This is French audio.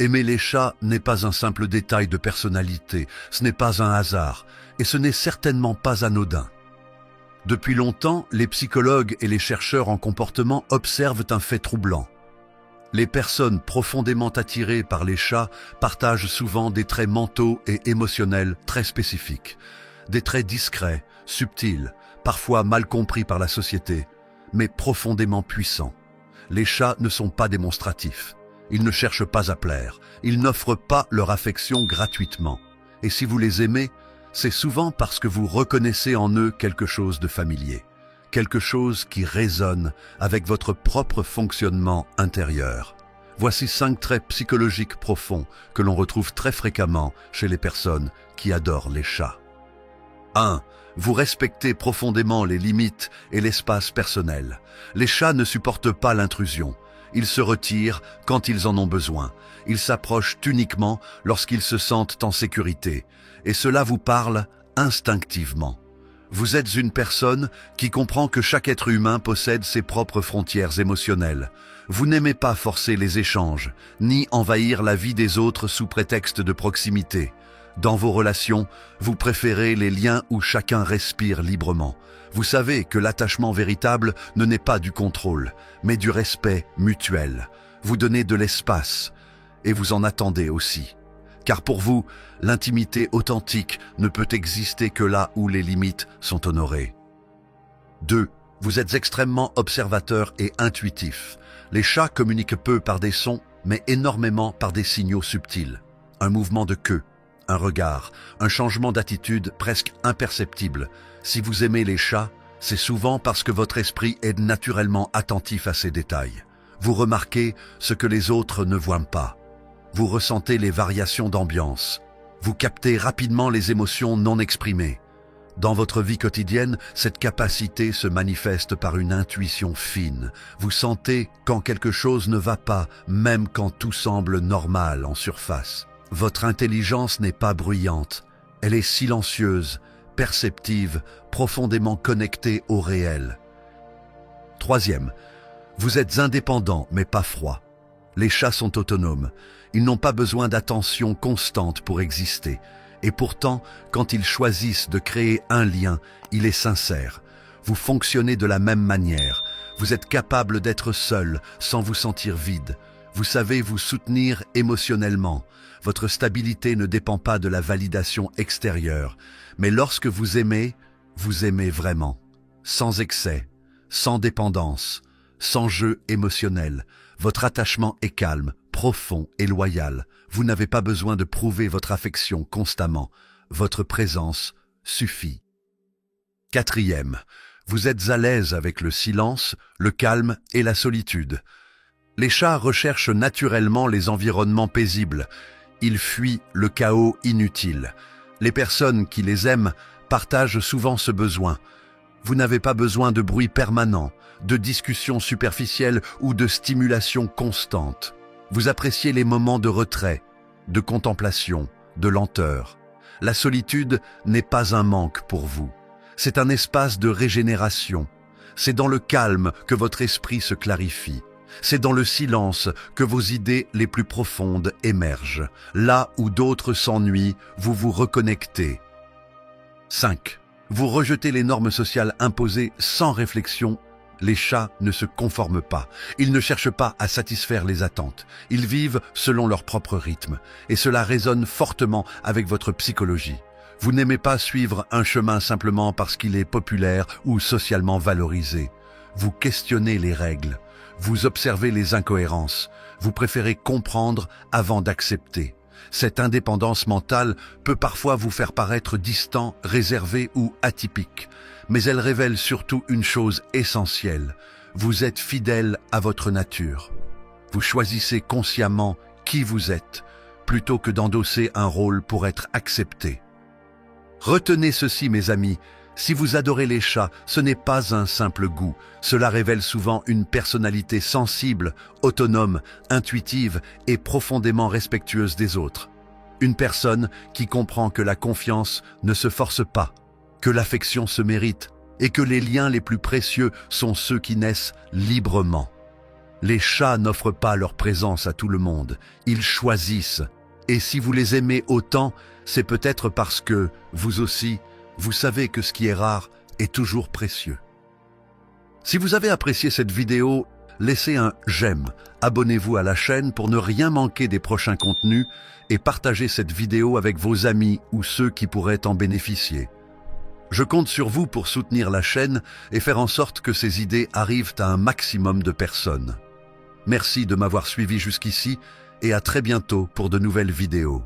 Aimer les chats n'est pas un simple détail de personnalité, ce n'est pas un hasard, et ce n'est certainement pas anodin. Depuis longtemps, les psychologues et les chercheurs en comportement observent un fait troublant. Les personnes profondément attirées par les chats partagent souvent des traits mentaux et émotionnels très spécifiques. Des traits discrets, subtils, parfois mal compris par la société, mais profondément puissants. Les chats ne sont pas démonstratifs. Ils ne cherchent pas à plaire. Ils n'offrent pas leur affection gratuitement. Et si vous les aimez, c'est souvent parce que vous reconnaissez en eux quelque chose de familier. Quelque chose qui résonne avec votre propre fonctionnement intérieur. Voici 5 traits psychologiques profonds que l'on retrouve très fréquemment chez les personnes qui adorent les chats. 1. Vous respectez profondément les limites et l'espace personnel. Les chats ne supportent pas l'intrusion. Ils se retirent quand ils en ont besoin. Ils s'approchent uniquement lorsqu'ils se sentent en sécurité. Et cela vous parle instinctivement. Vous êtes une personne qui comprend que chaque être humain possède ses propres frontières émotionnelles. Vous n'aimez pas forcer les échanges, ni envahir la vie des autres sous prétexte de proximité. Dans vos relations, vous préférez les liens où chacun respire librement. Vous savez que l'attachement véritable ne naît pas du contrôle, mais du respect mutuel. Vous donnez de l'espace, et vous en attendez aussi. Car pour vous, l'intimité authentique ne peut exister que là où les limites sont honorées. 2. Vous êtes extrêmement observateur et intuitif. Les chats communiquent peu par des sons, mais énormément par des signaux subtils. Un mouvement de queue, un regard, un changement d'attitude presque imperceptible. Si vous aimez les chats, c'est souvent parce que votre esprit est naturellement attentif à ces détails. Vous remarquez ce que les autres ne voient pas. Vous ressentez les variations d'ambiance. Vous captez rapidement les émotions non exprimées. Dans votre vie quotidienne, cette capacité se manifeste par une intuition fine. Vous sentez quand quelque chose ne va pas, même quand tout semble normal en surface. Votre intelligence n'est pas bruyante. Elle est silencieuse, perceptive, profondément connectée au réel. 3. Vous êtes indépendant mais pas froid. Les chats sont autonomes. Ils n'ont pas besoin d'attention constante pour exister. Et pourtant, quand ils choisissent de créer un lien, il est sincère. Vous fonctionnez de la même manière. Vous êtes capable d'être seul sans vous sentir vide. Vous savez vous soutenir émotionnellement. Votre stabilité ne dépend pas de la validation extérieure. Mais lorsque vous aimez vraiment. Sans excès, sans dépendance, sans jeu émotionnel. Votre attachement est calme, profond et loyal. Vous n'avez pas besoin de prouver votre affection constamment. Votre présence suffit. 4. Vous êtes à l'aise avec le silence, le calme et la solitude. Les chats recherchent naturellement les environnements paisibles. Ils fuient le chaos inutile. Les personnes qui les aiment partagent souvent ce besoin. Vous n'avez pas besoin de bruit permanent, de discussions superficielles ou de stimulation constante. Vous appréciez les moments de retrait, de contemplation, de lenteur. La solitude n'est pas un manque pour vous. C'est un espace de régénération. C'est dans le calme que votre esprit se clarifie. C'est dans le silence que vos idées les plus profondes émergent. Là où d'autres s'ennuient, vous vous reconnectez. 5. Vous rejetez les normes sociales imposées sans réflexion. Les chats ne se conforment pas. Ils ne cherchent pas à satisfaire les attentes. Ils vivent selon leur propre rythme. Et cela résonne fortement avec votre psychologie. Vous n'aimez pas suivre un chemin simplement parce qu'il est populaire ou socialement valorisé. Vous questionnez les règles. Vous observez les incohérences. Vous préférez comprendre avant d'accepter. Cette indépendance mentale peut parfois vous faire paraître distant, réservé ou atypique. Mais elle révèle surtout une chose essentielle. Vous êtes fidèle à votre nature. Vous choisissez consciemment qui vous êtes, plutôt que d'endosser un rôle pour être accepté. Retenez ceci, mes amis. Si vous adorez les chats, ce n'est pas un simple goût. Cela révèle souvent une personnalité sensible, autonome, intuitive et profondément respectueuse des autres. Une personne qui comprend que la confiance ne se force pas, que l'affection se mérite et que les liens les plus précieux sont ceux qui naissent librement. Les chats n'offrent pas leur présence à tout le monde, ils choisissent. Et si vous les aimez autant, c'est peut-être parce que, vous aussi, vous savez que ce qui est rare est toujours précieux. Si vous avez apprécié cette vidéo, laissez un j'aime, abonnez-vous à la chaîne pour ne rien manquer des prochains contenus et partagez cette vidéo avec vos amis ou ceux qui pourraient en bénéficier. Je compte sur vous pour soutenir la chaîne et faire en sorte que ces idées arrivent à un maximum de personnes. Merci de m'avoir suivi jusqu'ici et à très bientôt pour de nouvelles vidéos.